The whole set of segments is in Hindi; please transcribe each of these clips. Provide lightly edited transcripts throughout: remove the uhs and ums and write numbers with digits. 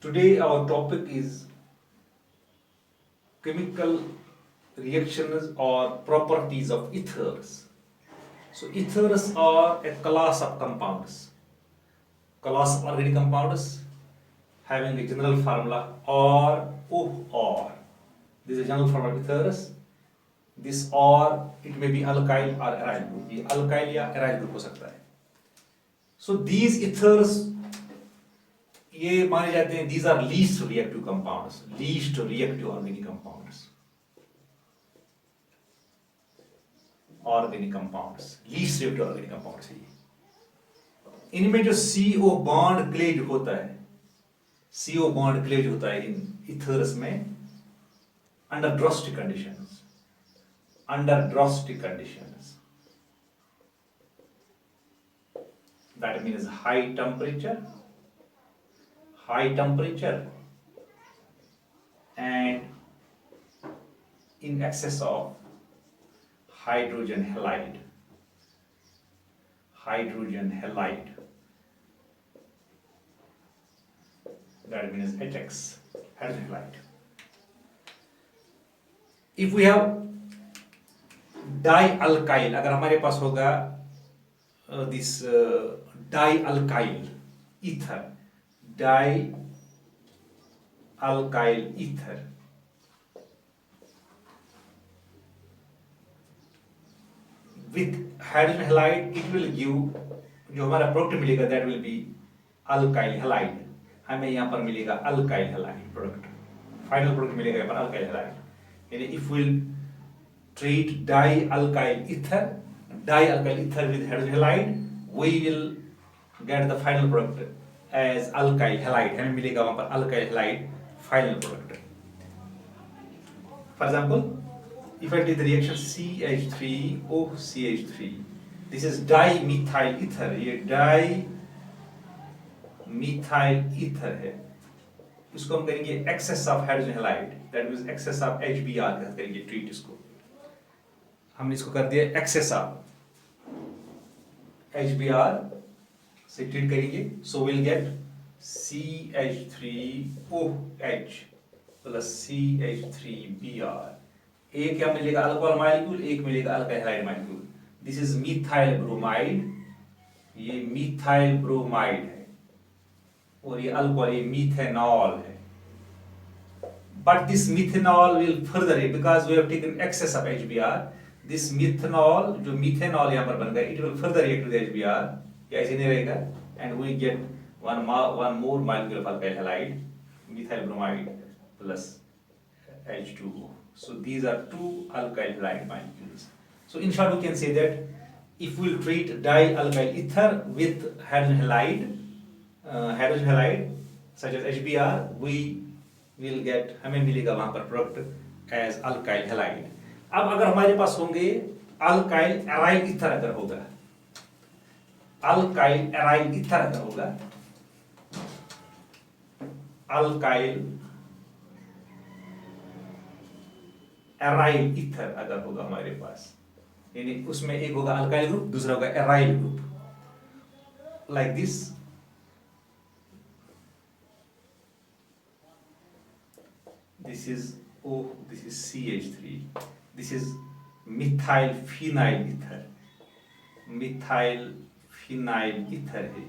Today our topic is chemical reactions or properties of ethers. So ethers are a class of compounds, class of organic compounds having a general formula or or. This is a general formula of ethers. This or it may be alkyl or aryl group. ये alkyl या aryl group हो सकता है. So these ethers ये माने जाते हैं these are least reactive compounds, least reactive organic compounds. Organic compounds, least reactive organic compounds है ये. इनमें जो CO bond clay जो होता है, CO bond clay जो होता है इन ethers में under drastic conditions. That means high temperature and in excess of hydrogen halide. That means HX, hydrogen halide. If we have dialkyl, अगर हमारे पास होगा this dialkyl ether, with hydrogen halide, it will give जो हमारा प्रोडक्ट मिलेगा that will be alkyl halide. हमें यहाँ पर मिलेगा alkyl halide product, final product मिलेगा यहाँ पर alkyl halide. यानी if we'll treat dialkyl ether with hydrogen halide, we will get the final product as alkyl halide. हमें मिलेगा वहाँ पर alkyl halide final product. For example, if I take the reaction CH3OCH3, this is dimethyl ether. ये dimethyl ether है. इसको हम करेंगे excess of hydrogen halide, that means excess of HBr के साथ करेंगे treat इसको. हमने इसको कर दिया excess of HBr से ट्रीट करेंगे, so we'll get CH3OH plus CH3Br. एक क्या मिलेगा अल्कोहल मॉलिक्यूल, एक मिलेगा alkyl halide molecule. This is methyl bromide, ये मिथाइल ब्रोमाइड है, और ये अल्कोहल ये मिथेनॉल है. But this methanol will further because we have taken excess of HBr. This methanol जो मिथेनॉल यहाँ पर बन गया, it will further react with HBr, या ऐसे नहीं रहेगा, and we get one more molecule of alkyl halide, methyl bromide plus H2O. So these are two alkyl halide molecules. So in short, we can say that if we treat dialkyl ether with hydrogen halide such as HBr, we will get हमें मिलेगा वहाँ पर product as alkyl halide. अब अगर हमारे पास होंगे alkyl aryl ether अगर होगा, alkyl aryl ether अगर होगा, alkyl एराइल ईथर अगर होगा हमारे पास, यानी उसमें एक होगा अल्काइल ग्रुप, दूसरा होगा aryl group, like this. This is O, this is CH3, this is methyl phenyl ether है.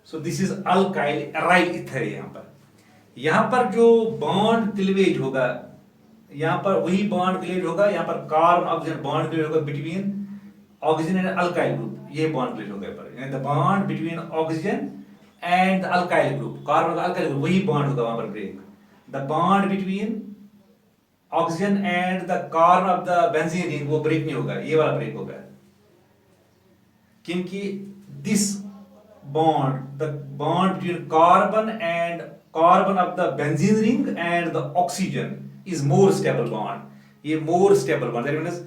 So this is alkyl aryl ether है. यहाँ पर जो बॉन्ड क्लीवेज होगा, यहाँ पर वही बॉन्ड क्लीवेज होगा, यहाँ पर कार्बन ऑक्सीजन बॉन्ड क्लीवेज होगा between oxygen and alkyl group. ये बॉन्ड क्लीवेज होगा पर, यानी the bond between oxygen and the alkyl group, carbon और अल्काइल ग्रुप, वही बॉन्ड होगा वहां पर break. The bond between oxygen and the carbon of the benzene ring वो ब्रेक नहीं होगा, ये वाला ब्रेक होगा, क्योंकि this bond, the bond between carbon of the benzene ring and the oxygen is more stable bond. ये more stable bond, that means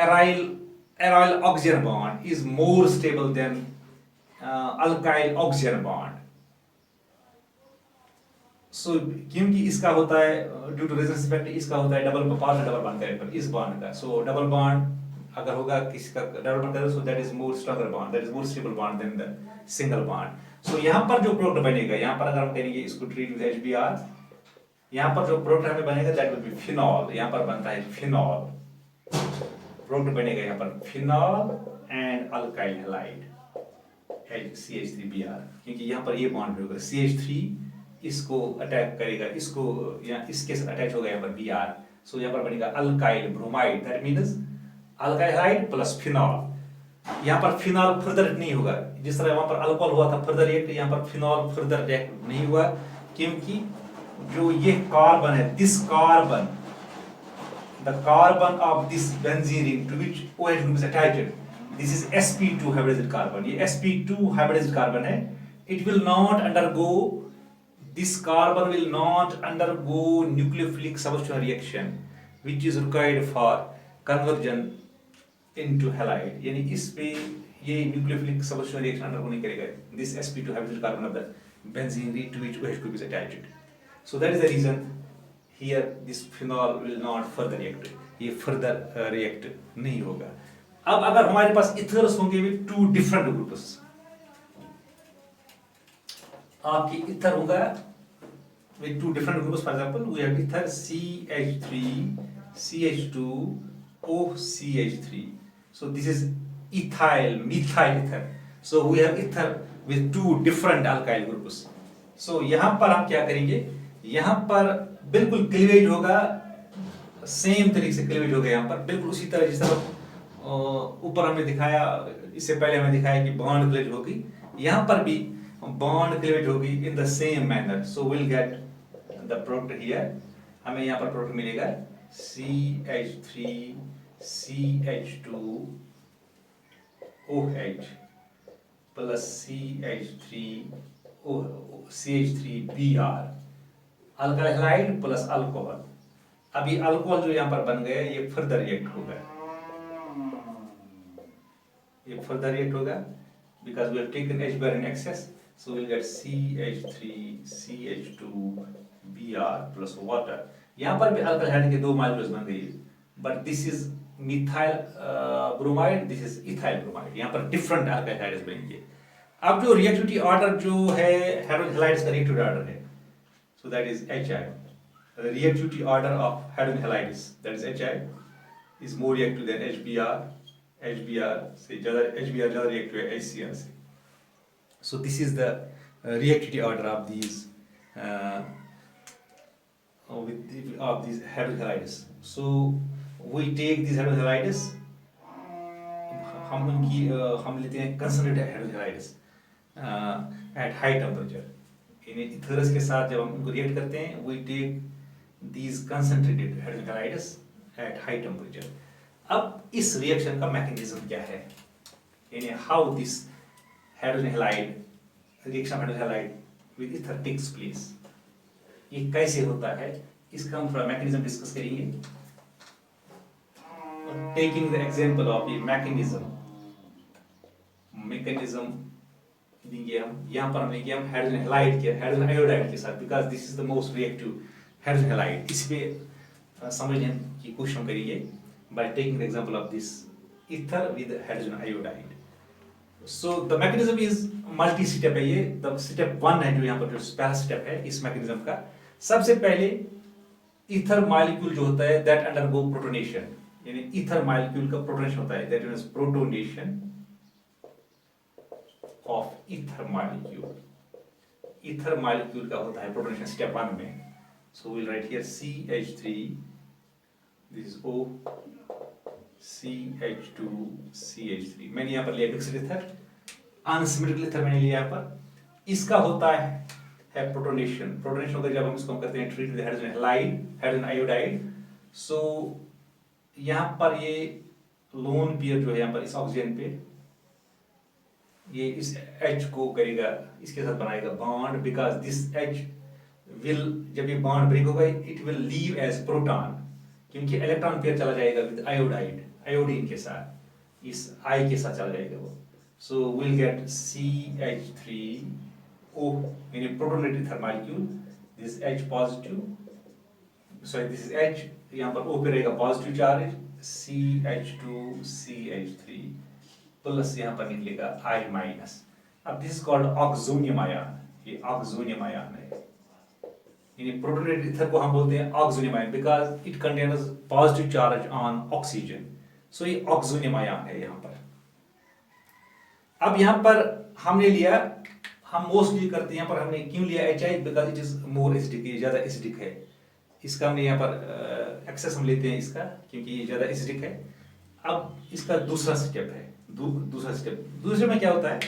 aryl oxygen bond is more stable than alkyl oxygen bond. So क्योंकि इसका होता है due to resonance effect, इसका होता है डबल बॉन्ड कैरेक्टर इस बॉन्ड का. So डबल बॉन्ड अगर होगा किसी का double bond, so that is more stronger bond, that is more stable bond than the single bond. सो यहाँ पर जो प्रोडक्ट बनेगा, यहाँ पर अगर हम करेंगे इसको ट्रीट विद HBr, यहाँ पर जो प्रोडक्ट हमें बनेगा दैट विल बी फिनॉल। यहाँ पर बनता है फिनॉल, प्रोडक्ट बनेगा यहाँ पर phenol and alkyl halide CH3Br, क्योंकि यहाँ पर ये बॉन्ड होगा CH3 इसको अटैक करेगा, इसको या इसके साथ अटैच होगा यहाँ पर Br, सो यहाँ पर बनेगा alkyl bromide, that means alkyl halide plus phenol. यहाँ पर फिनॉल फर्दर नहीं होगा, जिस तरह वहां पर अल्कोहल हुआ था फर्दर रिएक्ट, यहाँ पर फिनॉल फर्दर रिएक्ट नहीं हुआ, क्योंकि जो ये कार्बन है, this carbon, the carbon of this benzene ring to which OH group is attached, this is sp2 hybridized carbon, ये sp2 hybridized carbon है, it will not undergo, this carbon will not undergo nucleophilic substitution reaction which is required for conversion into halide, यानी इस पे ये न्यूक्लियोफिलिक सबस्टिट्यूशन रिएक्शन अंडरगो नहीं करेगा, this sp2 hybridized carbon of the benzene ring to which OH group is attached, so that is the reason here this phenol will not further react, ये फर्दर रिएक्ट नहीं होगा। अब अगर हमारे पास इथर्स होंगे विद टू डिफरेंट ग्रुप्स, आपकी इथर होगा with two different groups, for example we have ether CH3 CH2 OCH3, so this is ethyl methyl ether, so we have ether with two different alkyl groups, so यहाँ पर हम क्या करेंगे, यहाँ पर बिल्कुल क्लीवेज होगा, सेम तरीके से क्लीवेज होगा, यहाँ पर बिल्कुल उसी तरह जिस तरह ऊपर हमें दिखाया, इससे पहले हमें दिखाया कि बॉन्ड क्लीवेज होगी, यहाँ पर भी बॉन्ड क्लीवेज होगी in the same manner, so will get the product here, हमें यहाँ पर प्रोडक्ट मिलेगा CH3 CH2 OH plus CH3Br, alkyl halide plus alcohol. अभी अल्कोहल जो यहाँ पर बन गया ये फर्दर रिएक्ट होगा, ये फर्दर रिएक्ट होगा because we have taken HBr in excess, so we'll get CH3 CH2Br plus water। यहाँ पर भी अल्काइल हैलाइड के दो मॉलिक्यूल्स बन गई, but this is methyl bromide, this is ethyl bromide, यहाँ पर डिफरेंट अल्काइल हैलाइड्स बनेंगे। अब जो रिएक्टिविटी ऑर्डर जो है हाइड्रोजन हैलाइड्स का रिएक्टिविटी ऑर्डर है, so that is HI, the reactivity order of hydrogen halides, that is HI, is more reactive than HBr, HBr से ज़्यादा, HBr ज़्यादा reactive है HCl से, so this is the reactivity order of these of these hydrogen halides, so we take these hydrogen halides, हम लेते हैं concentrated hydrogen halides at high temperature, इन्हें इथरस के साथ जब हम उनको रिएक्ट करते हैं we take these concentrated hydrogen halides at high temperature। अब इस रिएक्शन का मैकेनिज्म क्या है, यानी how this hydrogen halide reaction of hydrogen halide with ether takes place, ये कैसे होता है, इसका हम थोड़ा मैकेनिज्म डिस्कस करेंगे, taking the example of the mechanism देंगे हम, यहाँ पर हम लेंगे हम हाइड्रोजन हैलाइड के, हाइड्रोजन आयोडाइड के साथ, because this is the most reactive hydrogen halide, इस पे समझने की कोशिश हम करेंगे by taking the example of this ether with hydrogen iodide. So the mechanism is multi step है, ये द स्टेप 1 है जो यहाँ पर जो पहला स्टेप है इस मैकेनिज्म का। सबसे पहले ईथर मॉलिक्यूल जो होता है दैट अंडरगो प्रोटोनेशन, यानी ईथर मॉलिक्यूल का प्रोटोनेशन होता है, that means protonation of ether molecule, ether molecule का होता है प्रोटोनेशन स्टेप 1 में। So will write here CH3, this is O, CH2 CH3, मैंने यहाँ पर लिया मिक्स्ड ईथर, अनसिमेट्रिकल ईथर मैंने लिया यहाँ पर, इसका होता है प्रोटोनेशन। प्रोटोनेशन होकर जब हम इसको करते हैं treat with hydrogen halide, hydrogen iodide, so यहाँ पर ये लोन पेयर जो है यहाँ पर इस ऑक्सीजन पे ये इस H को करेगा, इसके साथ बनाएगा bond, because this H will, जब ये बॉन्ड ब्रेक होगा it will leave as proton, क्योंकि इलेक्ट्रॉन पेयर चला जाएगा विद आयोडाइड, आयोडीन के साथ, इस I के साथ चला जाएगा वो, सो विल गेट CH3O, यानी protonated ether molecule, this H positive, sorry this is H, यहाँ पर O पे रहेगा positive charge, CH2 CH3 plus यहाँ पर निकलेगा I माइनस, अब this is called oxonium ion, ये ऑक्सोनियम आयन है, यानी प्रोटोनेटेड ईथर को हम बोलते हैं oxonium ion because it contains positive charge on oxygen, so ये ऑक्सोनियम आयन है यहाँ पर। अब यहाँ पर हमने लिया, हम मोस्टली करते हैं यहाँ पर, हमने क्यों लिया HI because it is more acidic, ये ज़्यादा एसिडिक है, इसका हमने यहाँ पर एक्सेस हम लेते हैं इसका क्योंकि ये ज़्यादा एसिडिक है। अब इसका दूसरा स्टेप है, दूसरा स्टेप, दूसरे में क्या होता है,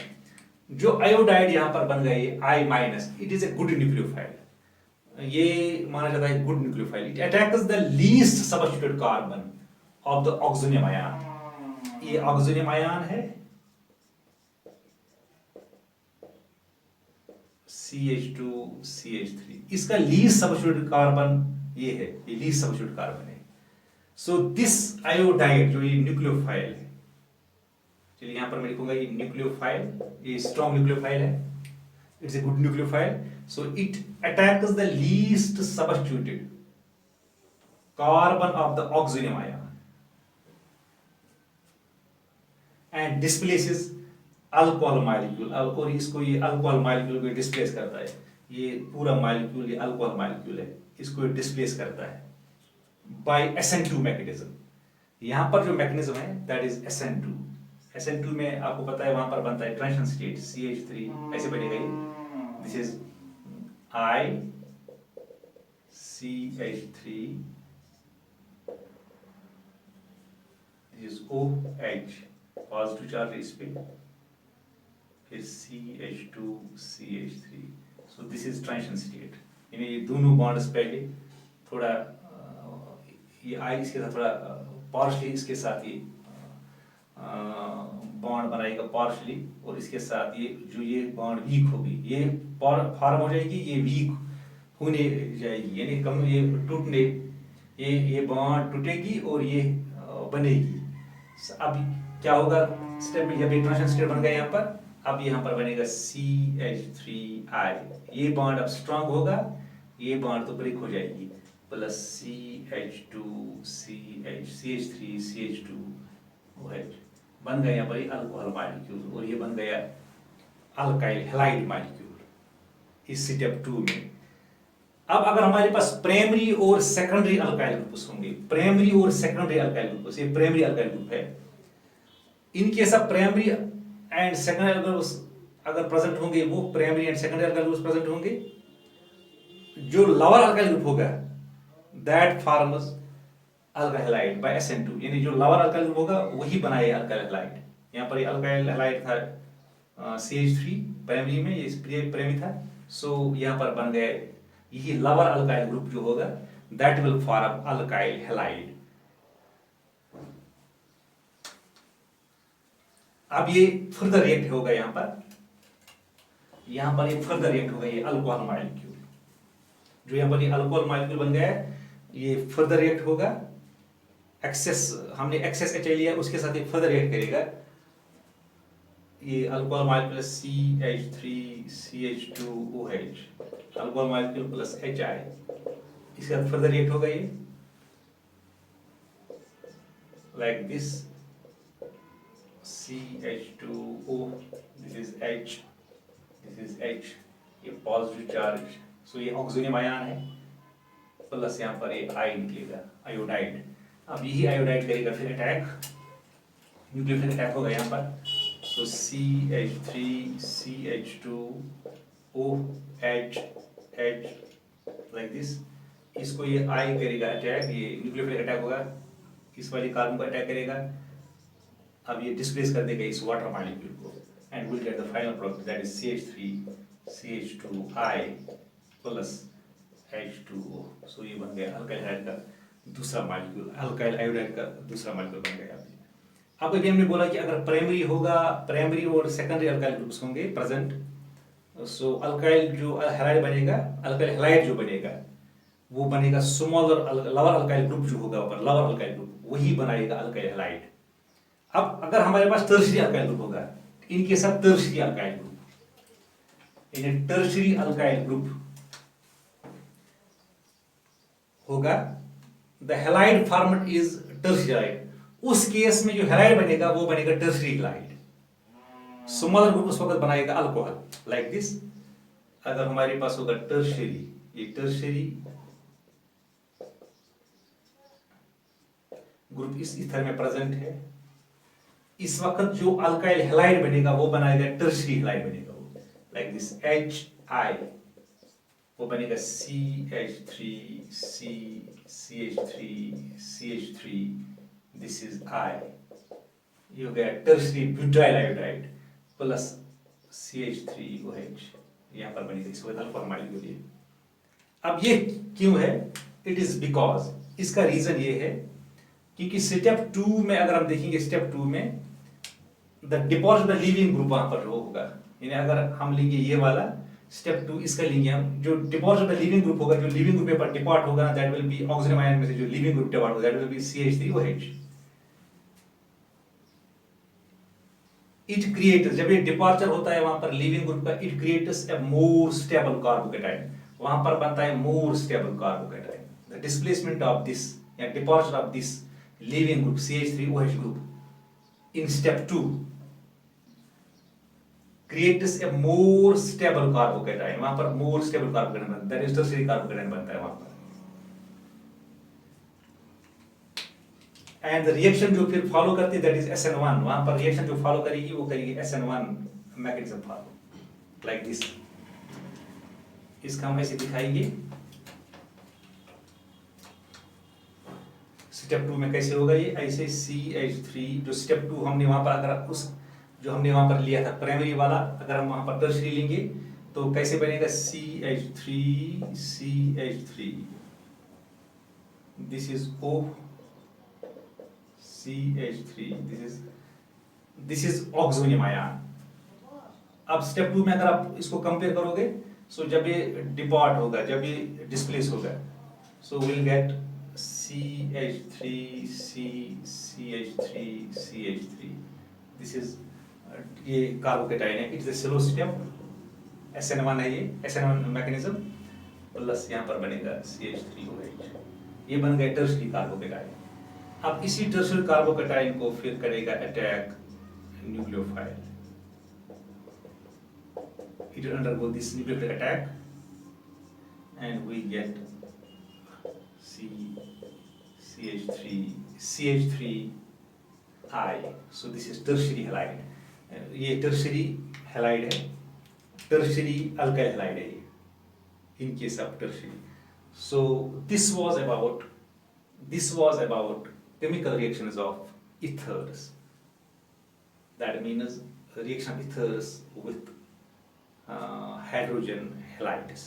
जो आयोडाइड यहाँ पर बन गए I-, it is a good nucleophile, ये माना जाता है good nucleophile, it attacks the least substituted carbon of the oxonium ion, ये ऑक्सोनियम आयन है CH2CH3, इसका लीस्ट सबस्टिट्यूटेड कार्बन ये है, ये लीस्ट सबस्टिट्यूटेड कार्बन है। सो दिस आयोडाइड जो ये न्यूक्लियोफाइल है, चलिए यहाँ पर मैं लिखूंगा ये न्यूक्लियोफाइल, ये स्ट्रॉन्ग न्यूक्लियोफाइल है, it's a good nucleophile, so it attacks the least substituted carbon of the oxonium ion and displaces alcohol molecule, और इसको ये अल्कोहल मॉलिक्यूल को डिस्प्लेस करता है, ये पूरा मॉलिक्यूल ये अल्कोहल मॉलिक्यूल है, इसको डिस्प्लेस करता है बाय SN2 मैकेनिज्म। यहाँ पर जो मैकेनिज्म है दैट इज SN2, SN2 में आपको पता है वहां पर बनता है ट्रांजिशन स्टेट CH3, ऐसे बनेगा ये, this is I-CH3, this is OH, positive charge इस पे, फिर CH2CH3, so this is transition state, यानी ये दोनों बॉन्ड्स पहले थोड़ा ये I इसके साथ थोड़ा पार्शली इसके साथ ये बॉन्ड बनाएगा पार्शली, और इसके साथ ये जो ये बॉन्ड वीक होगी, ये फॉर्म हो जाएगी, ये वीक होने जाएगी, यानी कम ये टूटने, ये बॉन्ड टूटेगी और ये बनेगी। अब क्या होगा स्टेप में, जब ये ट्रांजिशन स्टेट बन गया यहाँ पर, अब यहाँ पर बनेगा CH3I, ये बॉन्ड अब स्ट्रांग होगा, ये बॉन्ड तो ब्रेक हो जाएगी, प्लस CH3CH2OH बन गया यहाँ पर ये अल्कोहल मॉलिक्यूल, और ये बन गया अल्काइल हैलाइड मॉलिक्यूल इस स्टेप 2 में। अब अगर हमारे पास प्राइमरी और सेकेंडरी अल्काइल ग्रुप्स होंगे, प्राइमरी और सेकेंडरी अल्काइल ग्रुप्स, ये प्राइमरी अल्काइल ग्रुप है, इनके सब primary and secondary alkyl groups अगर प्रेजेंट होंगे, वो primary and secondary alkyl groups present होंगे, जो लोअर अल्काइल ग्रुप होगा that forms alkyl halide by SN2, यानी जो लोअर अल्काइल ग्रुप होगा वही बनाएगा अल्काइल हैलाइड। यहाँ पर ये अल्काइल हैलाइड था CH3 प्राइमरी में, ये प्राइमरी था, सो यहाँ पर बन गए यही लोअर अल्काइल ग्रुप जो होगा that will form alkyl halide. अब ये फर्दर रिएक्ट होगा, यहाँ पर ये फर्दर रिएक्ट होगा, ये अल्कोहल मॉलिक्यूल जो यहाँ पर ये अल्कोहल मॉलिक्यूल बन गया है, ये फर्दर रिएक्ट होगा, हमने एक्सेस HI लिया, उसके साथ ये फर्दर रिएक्ट करेगा, ये alcohol molecule CH3CH2OH, alcohol molecule plus HI, इसके साथ फर्दर रिएक्ट होगा ये like this CH2O, this is H, this is H, ये पॉजिटिव चार्ज, सो ये ऑक्सोनियम आयन है, प्लस यहाँ पर ये I निकलेगा आयोडाइड। अब यही आयोडाइड करेगा फिर अटैक, न्यूक्लियोफिलिक अटैक होगा यहाँ पर, तो CH3CH2OH लाइक दिस, इसको ये I करेगा अटैक, ये न्यूक्लियोफिलिक अटैक होगा, इस वाली कार्बन को अटैक करेगा, अब ये डिस्प्लेस कर देगा इस वाटर मॉलिक्यूल को, and will get the final product that is CH3CH2I plus H2O, सो ये बन गया अल्काइल हाइड्राइड का दूसरा मॉलिक्यूल, अल्काइल आयोडाइड का दूसरा मॉलिक्यूल बन गया। अब अभी हमने बोला कि अगर प्राइमरी होगा, प्राइमरी और सेकेंडरी अल्काइल ग्रुप्स होंगे प्रेजेंट, सो अल्काइल जो हैलाइड बनेगा, अल्काइल हैलाइड जो बनेगा वो बनेगा स्मॉलर लोअर अल्काइल ग्रुप जो होगा ऊपर, लोअर अल्काइल ग्रुप वही बनाएगा अल्काइल हैलाइड। अब अगर हमारे पास टर्शियरी अल्काइल ग्रुप होगा, इनके साथ टर्शियरी अल्काइल ग्रुप, इन्हें टर्शियरी अल्काइल ग्रुप होगा, the halide format is tertiary, उस केस में जो हैलाइड बनेगा वो बनेगा टर्शियरी हैलाइड, स्मॉलर ग्रुप उस वक्त बनाएगा अल्कोहल लाइक दिस। अगर हमारे पास होगा टर्शियरी, ये टर्शियरी ग्रुप इस ईथर में प्रेजेंट है, इस वक्त जो अल्काइल हैलाइड बनेगा वो बनाएगा टर्शियरी हैलाइड बनेगा वो लाइक दिस HI, वो बनेगा CH3 CH3 CH3, this is I, ये हो गया tertiary butyl iodide plus CH3OH, यहाँ पर बनेगा इसको अल्कोहल मॉलिक्यूल है। अब ये क्यों है? इट इज बिकॉज, इसका रीजन ये है क्योंकि स्टेप 2 में अगर हम देखेंगे, स्टेप 2 में the deposit the leaving group वहां पर होगा, यानी अगर हम लेंगे ये वाला स्टेप 2, इसका लेंगे हम, जो डिपॉजिट द लिविंग ग्रुप होगा, जो लिविंग ग्रुप पर डिपार्ट होगा ना, that will be oxygen ion में से जो लिविंग ग्रुप डिपार्ट होगा that will be CH3OH। It creates, जब ये डिपार्चर होता है वहां पर लिविंग ग्रुप का, it creates a more stable carbocation, वहां पर बनता है more stable carbocation. The displacement of this या departure of this leaving group CH3OH group in step 2 creates a more stable carbocation, वहां पर more stable carbocation बनता है, that is tertiary carbocation बनता है वहां पर। एंड द रिएक्शन जो फिर फॉलो करती है दैट इज SN1, वहां पर रिएक्शन जो फॉलो करेगी वो करेगी SN1 mechanism follow like this. इसका हम ऐसे दिखाएंगे स्टेप 2 में कैसे होगा ये, ऐसे CH3 जो स्टेप 2 हमने वहां पर, अगर उस जो हमने वहां पर लिया था प्राइमरी वाला, अगर हम वहां पर टर्शियरी लेंगे तो कैसे बनेगा CH3 CH3, this is O CH3, this is oxonium ion. अब स्टेप 2 में अगर आप इसको कंपेयर करोगे, सो जब ये डिपार्ट होगा, जब ये डिस्प्लेस होगा, so will get CH3 CH3 CH3, this is, ये कार्बोकेटाइन है, it's the slow step, SN1 है ये, SN1 मैकेनिज्म प्लस यहाँ पर बनेगा CH3OH, ये बन गया टर्शियरी कार्बोकेटाइन। अब इसी टर्शियरी कार्बोकेटाइन को फिर करेगा attack nucleophile, it will undergo this nucleophilic attack and we get CH3I, so this is tertiary halide, ये टर्शियरी हैलाइड है, टर्शियरी अल्काइल हैलाइड है in case of tertiary. So this was about chemical reactions of ethers, that means reaction of ethers with hydrogen halides.